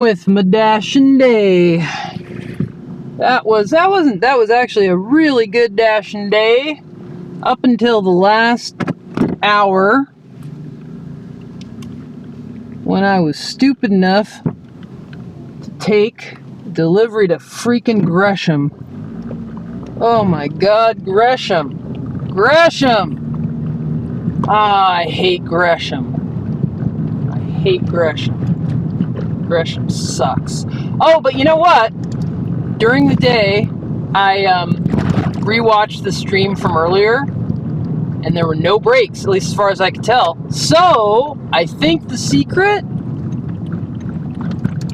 With my Dashin day. That was actually a really good Dashin day up until the last hour when I was stupid enough to take delivery to freaking Gresham. Oh my God, Gresham. I hate Gresham. Gresham sucks. Oh, but you know what? During the day, I rewatched the stream from earlier, and there were no breaks, at least as far as I could tell. So, I think the secret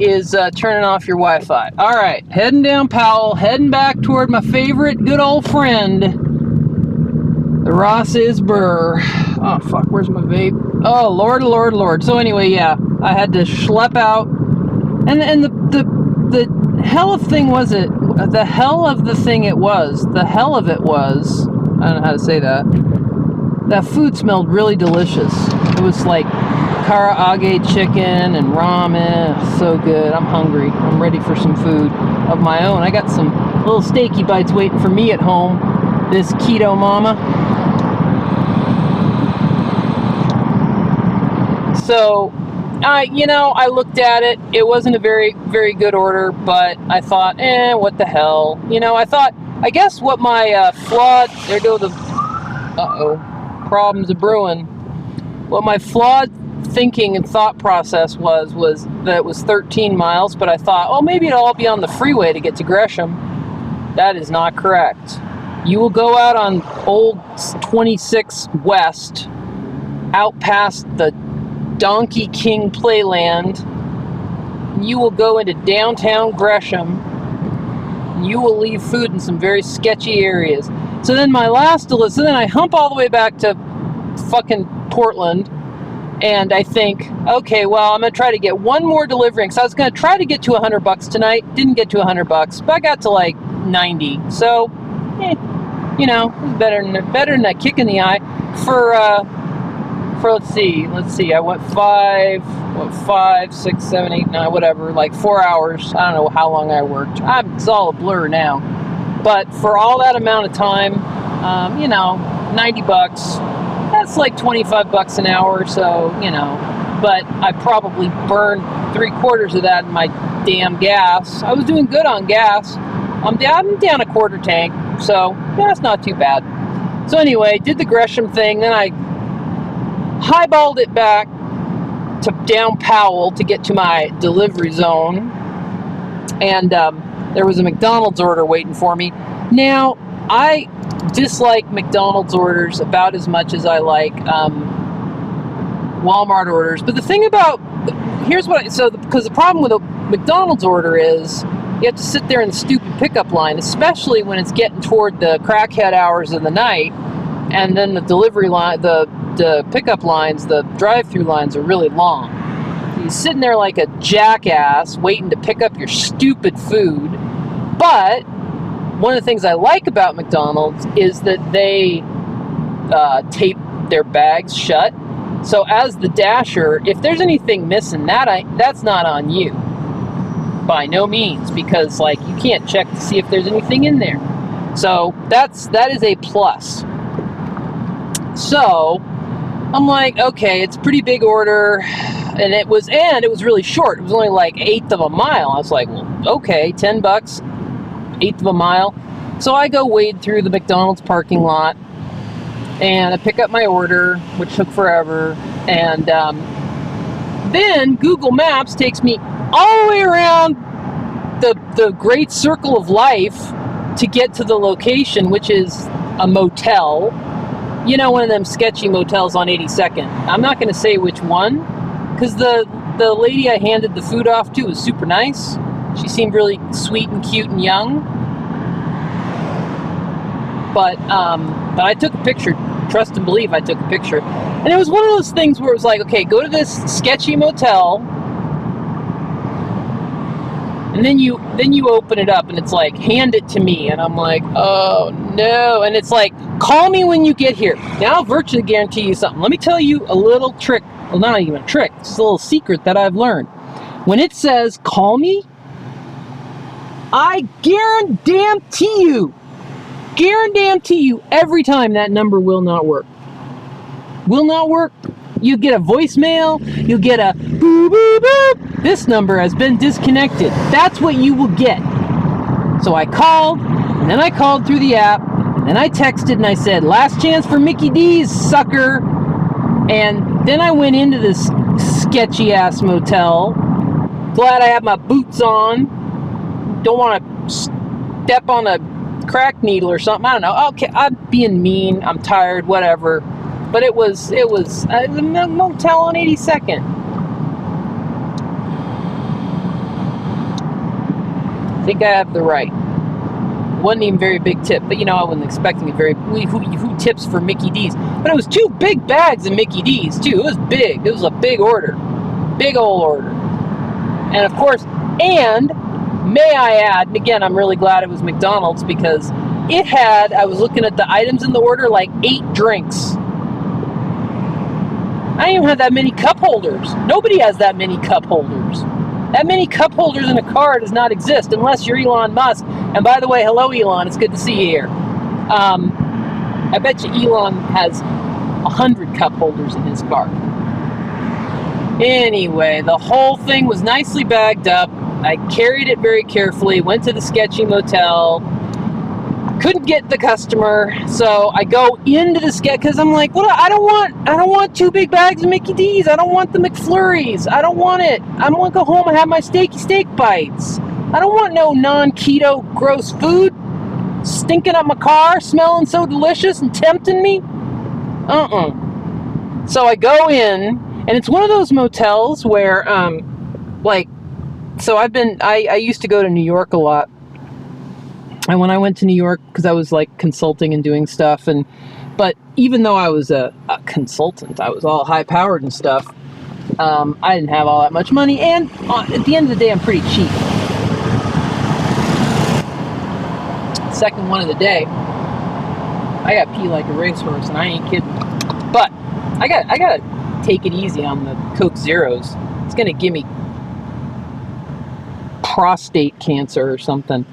is turning off your Wi-Fi. Alright, heading down Powell, heading back toward my favorite good old friend, the Ross Isber. Oh, fuck, where's my vape? Oh, Lord. So anyway, yeah, I had to schlep out. And the hell of thing was it, the hell of the thing it was, the hell of it was, I don't know how to say that food smelled really delicious. It was like karaage chicken and ramen, so good. I'm hungry, I'm ready for some food of my own. I got some little steaky bites waiting for me at home, this keto mama. So, I looked at it. It wasn't a very, very good order, but I thought, what the hell? I guess what my flawed, there go the, problems are brewing. What my flawed thinking and thought process was that it was 13 miles, but I thought, maybe it'll all be on the freeway to get to Gresham. That is not correct. You will go out on Old 26 West, out past the Donkey King Playland. You will go into downtown Gresham. You will leave food in some very sketchy areas. So then I hump all the way back to fucking Portland, and I think, okay, well, I'm gonna try to get one more delivery, because I was gonna try to get to $100 tonight. Didn't get to $100, but I got to like 90. So, better than a kick in the eye for let's see, I went 5, 6, 7, 8, 9, whatever, like 4 hours. I don't know how long I worked. It's all a blur now. But for all that amount of time, $90, that's like $25 an hour, so, but I probably burned 3/4 of that in my damn gas. I was doing good on gas. I'm down a quarter tank, so that's not too bad. So anyway, did the Gresham thing, then I highballed it back to down Powell to get to my delivery zone, and there was a McDonald's order waiting for me. Now, I dislike McDonald's orders about as much as I like Walmart orders, but the thing about, because the problem with a McDonald's order is you have to sit there in the stupid pickup line, especially when it's getting toward the crackhead hours of the night, and then the delivery line, the pickup lines, the drive-through lines are really long. You're sitting there like a jackass waiting to pick up your stupid food. But one of the things I like about McDonald's is that they tape their bags shut. So as the dasher, if there's anything missing, that's not on you. By no means, because you can't check to see if there's anything in there. So that is a plus. So I'm like, okay, it's a pretty big order, and it was really short. It was only like 1/8 of a mile. I was like, well, okay, $10, 1/8 of a mile. So I go wade through the McDonald's parking lot, and I pick up my order, which took forever, and then Google Maps takes me all the way around the great circle of life to get to the location, which is a motel. One of them sketchy motels on 82nd. I'm not going to say which one, because the lady I handed the food off to was super nice. She seemed really sweet and cute and young. But I took a picture. Trust and believe I took a picture. And it was one of those things where it was like, okay, go to this sketchy motel, and then you open it up, and it's like, hand it to me, and I'm like, oh no, and it's like, call me when you get here. Now I'll virtually guarantee you something. Let me tell you a little trick. Well, not even a trick. It's a little secret that I've learned. When it says, call me, I guarantee you, every time that number will not work. Will not work. You get a voicemail, you get a boop, boop, boop. This number has been disconnected. That's what you will get. So I called, and then I called through the app, and then I texted and I said, last chance for Mickey D's, sucker. And then I went into this sketchy ass motel. Glad I have my boots on. Don't want to step on a crack needle or something. I don't know. Okay, I'm being mean. I'm tired, whatever. But it was a motel on 82nd. I think I have the right. Wasn't even very big tip, but I wasn't expecting it very. Who tips for Mickey D's? But it was 2 big bags of Mickey D's too. It was big. It was a big order, big old order. And of course, and may I add, and again, I'm really glad it was McDonald's because it had. I was looking at the items in the order, like 8 drinks. I didn't even have that many cup holders. Nobody has that many cup holders. That many cup holders in a car does not exist unless you're Elon Musk. And by the way, hello Elon, it's good to see you here. I bet you Elon has 100 cup holders in his car. Anyway, the whole thing was nicely bagged up. I carried it very carefully, went to the sketchy motel, couldn't get the customer, so I go into the sketch because I'm like, well, I don't want 2 big bags of Mickey D's. I don't want the McFlurries. I don't want it. I want to go home and have my steaky steak bites. I don't want no non-keto gross food stinking up my car, smelling so delicious and tempting me. So I go in, and it's one of those motels where, so I used to go to New York a lot. And when I went to New York, because I was like consulting and doing stuff, but even though I was a consultant, I was all high powered and stuff. I didn't have all that much money, and at the end of the day, I'm pretty cheap. Second one of the day, I got pee like a racehorse, and I ain't kidding. But I gotta take it easy on the Coke Zeros. It's gonna give me prostate cancer or something.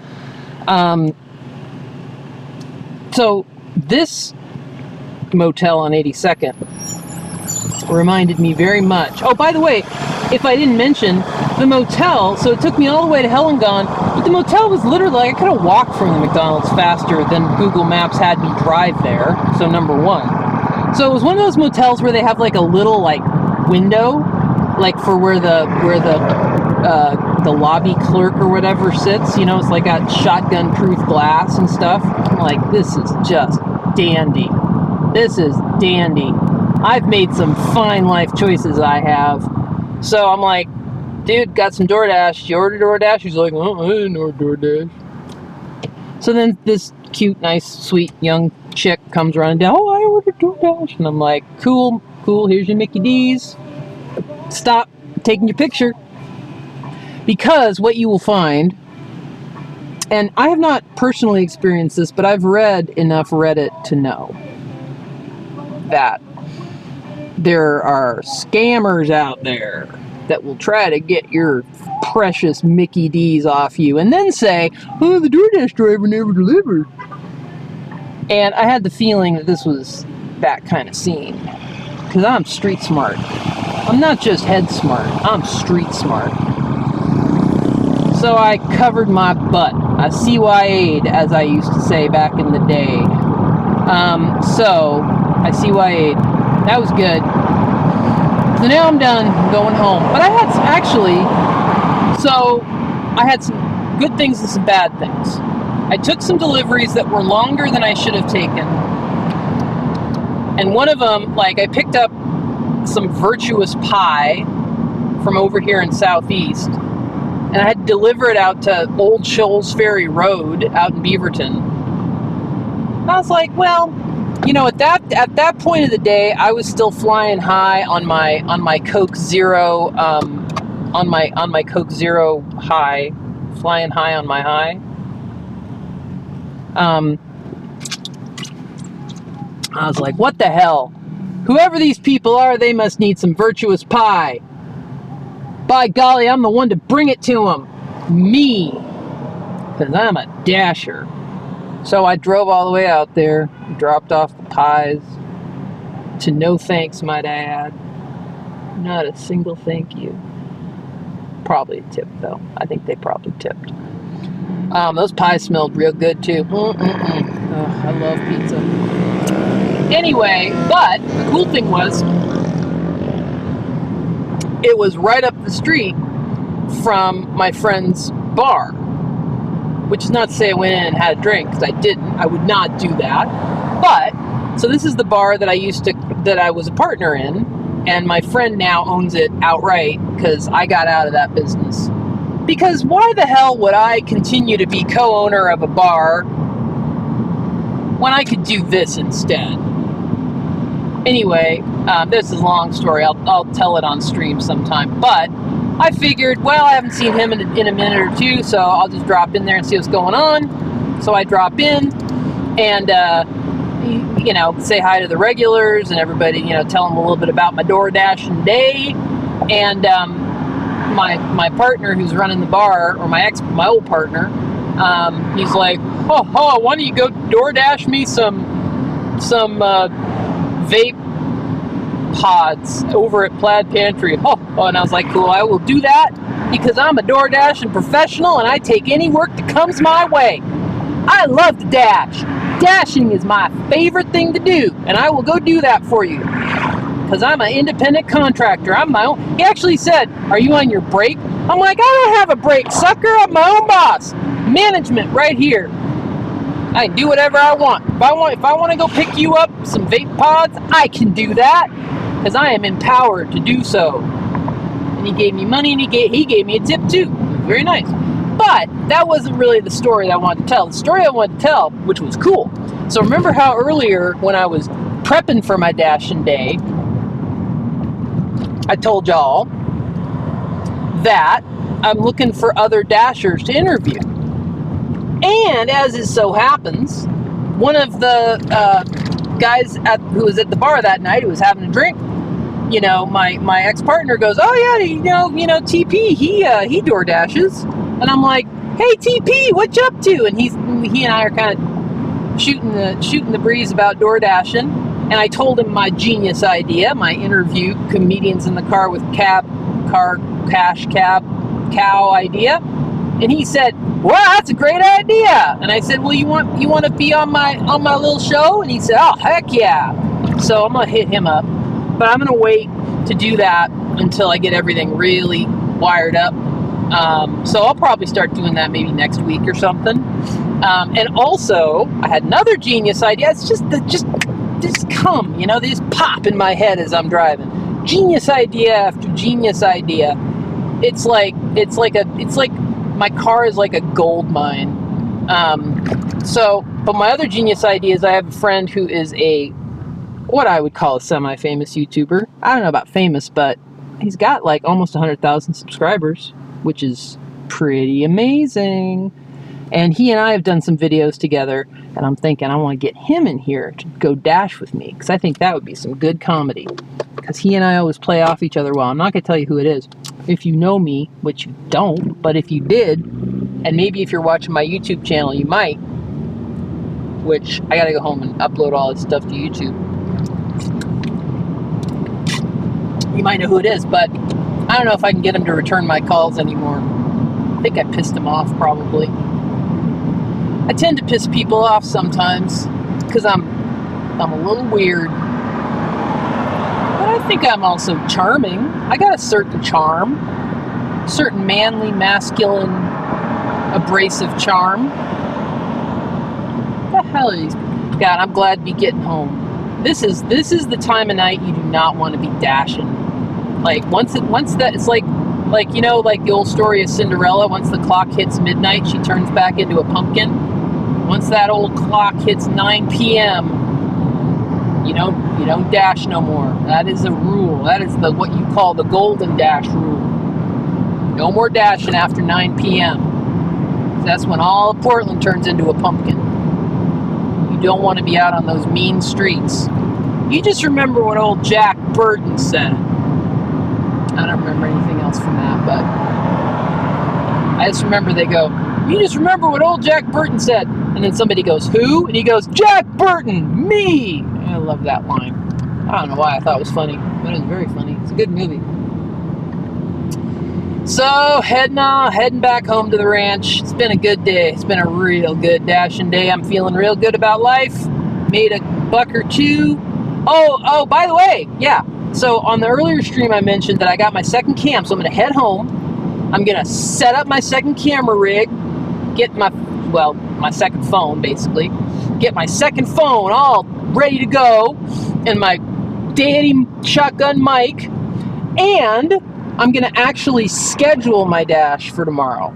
So this motel on 82nd reminded me very much. Oh, by the way, if I didn't mention, the motel, so it took me all the way to Hell and Gone, but the motel was literally, I could have walked from the McDonald's faster than Google Maps had me drive there, so number one. So it was one of those motels where they have like a little like window, like for where the lobby clerk or whatever sits, it's like got shotgun proof glass and stuff. I'm like, this is just dandy. This is dandy. I've made some fine life choices, I have. So I'm like, dude, got some DoorDash. You order DoorDash? He's like, well, I didn't order DoorDash. So then this cute, nice, sweet, young chick comes running down. Oh, I ordered DoorDash. And I'm like, cool. Here's your Mickey D's. Stop taking your picture. Because what you will find, and I have not personally experienced this, but I've read enough Reddit to know that there are scammers out there that will try to get your precious Mickey D's off you and then say, oh, the DoorDash driver never delivered. And I had the feeling that this was that kind of scene. Because I'm street smart. I'm not just head smart, I'm street smart. So I covered my butt. I CYA'd, as I used to say back in the day. So I CYA'd. That was good. So now I'm done. I'm going home. But I had some good things and some bad things. I took some deliveries that were longer than I should have taken. And one of them, I picked up some virtuous pie from over here in Southeast. And I had to deliver it out to Old Shoals Ferry Road out in Beaverton. And I was like, well, at that point of the day, I was still flying high on my Coke Zero, on my Coke Zero high, flying high on my high. I was like, what the hell? Whoever these people are, they must need some virtuous pie. by golly, I'm the one to bring it to him. Me. Because I'm a dasher. So I drove all the way out there, dropped off the pies. To no thanks, might I add. Not a single thank you. Probably a tip, though. I think they probably tipped. Those pies smelled real good, too. Oh, I love pizza. Anyway, but the cool thing was, it was right up the street from my friend's bar. Which is not to say I went in and had a drink, because I didn't. I would not do that. But, so this is the bar that I was a partner in, and my friend now owns it outright, because I got out of that business. Because why the hell would I continue to be co-owner of a bar when I could do this instead? Anyway, this is a long story. I'll tell it on stream sometime. But I figured, well, I haven't seen him in a minute or two, so I'll just drop in there and see what's going on. So I drop in and, say hi to the regulars and everybody, tell them a little bit about my DoorDashing day. And my partner who's running the bar, or my old partner, he's like, why don't you go DoorDash me some vape pods over at Plaid Pantry. And I was like, cool, I will do that because I'm a DoorDashing professional and I take any work that comes my way. I love to dash. Dashing is my favorite thing to do, and I will go do that for you. Because I'm an independent contractor. I'm my own. He actually said, are you on your break? I'm like, I don't have a break, sucker. I'm my own boss. Management right here. I can do whatever I want. If I want to go pick you up some vape pods, I can do that. Because I am empowered to do so. And he gave me money, and he gave me a tip too. Very nice. But that wasn't really the story that I wanted to tell. The story I wanted to tell, which was cool. So remember how earlier when I was prepping for my dashing day, I told y'all that I'm looking for other dashers to interview. And as it so happens, one of the guys who was at the bar that night, who was having a drink, my ex-partner goes, oh yeah, TP, he door dashes. And I'm like, hey TP, what you up to? And he and I are kind of shooting the breeze about door dashing. And I told him my genius idea, my interview comedians in the car with cash cab cow idea. And he said, wow, that's a great idea. And I said, well, you want to be on my little show? And he said, oh, heck yeah. So I'm going to hit him up. But I'm going to wait to do that until I get everything really wired up. So I'll probably start doing that maybe next week or something. And also, I had another genius idea. It's just come, they just pop in my head as I'm driving. Genius idea after genius idea. It's like my car is like a gold mine. But my other genius idea is I have a friend who is what I would call a semi-famous YouTuber. I don't know about famous, but he's got like almost 100,000 subscribers, which is pretty amazing. And he and I have done some videos together, and I'm thinking I want to get him in here to go dash with me, because I think that would be some good comedy. Because he and I always play off each other well. I'm not going to tell you who it is. If you know me, which you don't, but if you did, and maybe if you're watching my YouTube channel, you might, which I got to go home and upload all this stuff to YouTube. You might know who it is, but I don't know if I can get him to return my calls anymore. I think I pissed him off, probably. I tend to piss people off sometimes because I'm a little weird. But I think I'm also charming. I got a certain charm. Certain manly, masculine, abrasive charm. What the hell are these? God, I'm glad to be getting home. This is the time of night you do not want to be dashing. Like once that it's like the old story of Cinderella, once the clock hits midnight, she turns back into a pumpkin. Once that old clock hits 9 p.m., you don't dash no more. That is a rule. That is what you call the golden dash rule. No more dashing after 9 p.m. That's when all of Portland turns into a pumpkin. You don't want to be out on those mean streets. You just remember what old Jack Burton said. I don't remember anything else from that, but I just remember they go, you just remember what old Jack Burton said. And then somebody goes, who? And he goes, Jack Burton, me. And I love that line. I don't know why I thought it was funny, but it was very funny. It's a good movie. So, heading back home to the ranch. It's been a good day. It's been a real good dashing day. I'm feeling real good about life. Made a buck or two. Oh, by the way, yeah. So, on the earlier stream, I mentioned that I got my second cam, so I'm going to head home. I'm going to set up my second camera rig, get my second phone, basically. Get my second phone all ready to go, and my daddy shotgun mic, and I'm going to actually schedule my dash for tomorrow.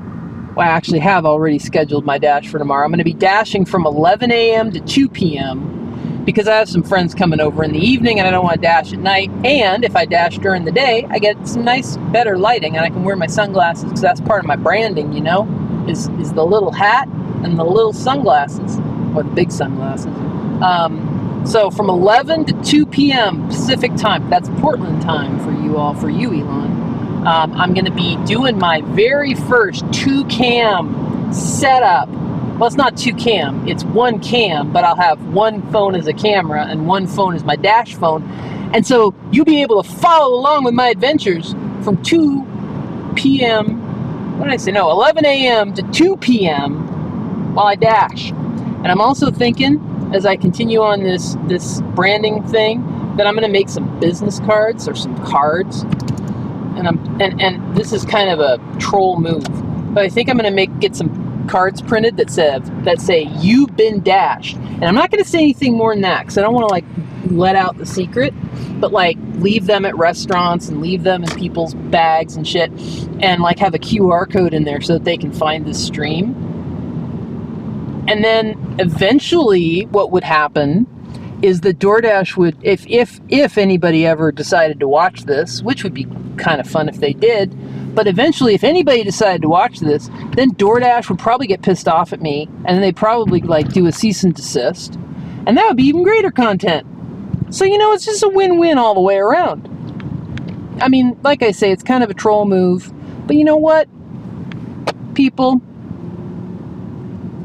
Well, I actually have already scheduled my dash for tomorrow. I'm going to be dashing from 11 a.m. to 2 p.m. because I have some friends coming over in the evening and I don't want to dash at night. And if I dash during the day, I get some nice, better lighting and I can wear my sunglasses because that's part of my branding, you know, is the little hat and the little sunglasses, or the big sunglasses. So from 11 to 2 p.m. Pacific time, that's Portland time for you all, for you, Elon. I'm going to be doing my very first 2-cam setup. Well, it's not 2-cam, it's 1 cam, but I'll have 1 phone as a camera and 1 phone as my dash phone. And so you'll be able to follow along with my adventures from 2 p.m., what did I say? No, 11 a.m. to 2 p.m. while I dash. And I'm also thinking, as I continue on this branding thing, that I'm going to make some business cards or some cards. And this is kind of a troll move, but I think I'm going to get some cards printed that say you've been dashed. And I'm not going to say anything more than that because I don't want to like let out the secret, but like leave them at restaurants and leave them in people's bags and shit, and like have a QR code in there so that they can find this stream. And then eventually what would happen is that DoorDash would, if anybody ever decided to watch this, which would be kind of fun if they did, but eventually if anybody decided to watch this, then DoorDash would probably get pissed off at me, and they'd probably like do a cease and desist, and that would be even greater content. So, you know, it's just a win-win all the way around. I mean, like I say, it's kind of a troll move, but you know what, people?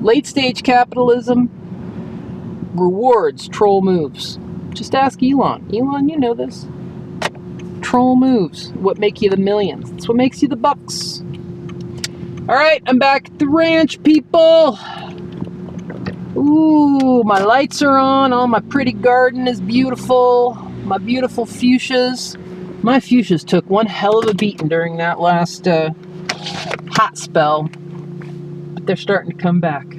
Late-stage capitalism rewards troll moves. Just ask Elon. Elon, you know this. Troll moves. What make you the millions? That's what makes you the bucks. Alright, I'm back at the ranch, people. Ooh, my lights are on. Oh, my pretty garden is beautiful. My beautiful fuchsias. My fuchsias took one hell of a beating during that last hot spell. But they're starting to come back.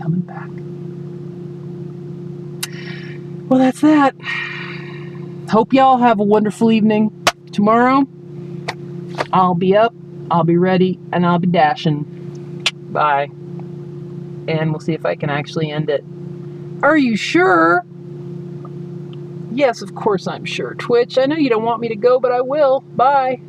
Coming back. Well, that's that. Hope y'all have a wonderful evening. Tomorrow, I'll be up, I'll be ready, and I'll be dashing. Bye. And we'll see if I can actually end it. Are you sure? Yes, of course I'm sure. Twitch, I know you don't want me to go, but I will. Bye.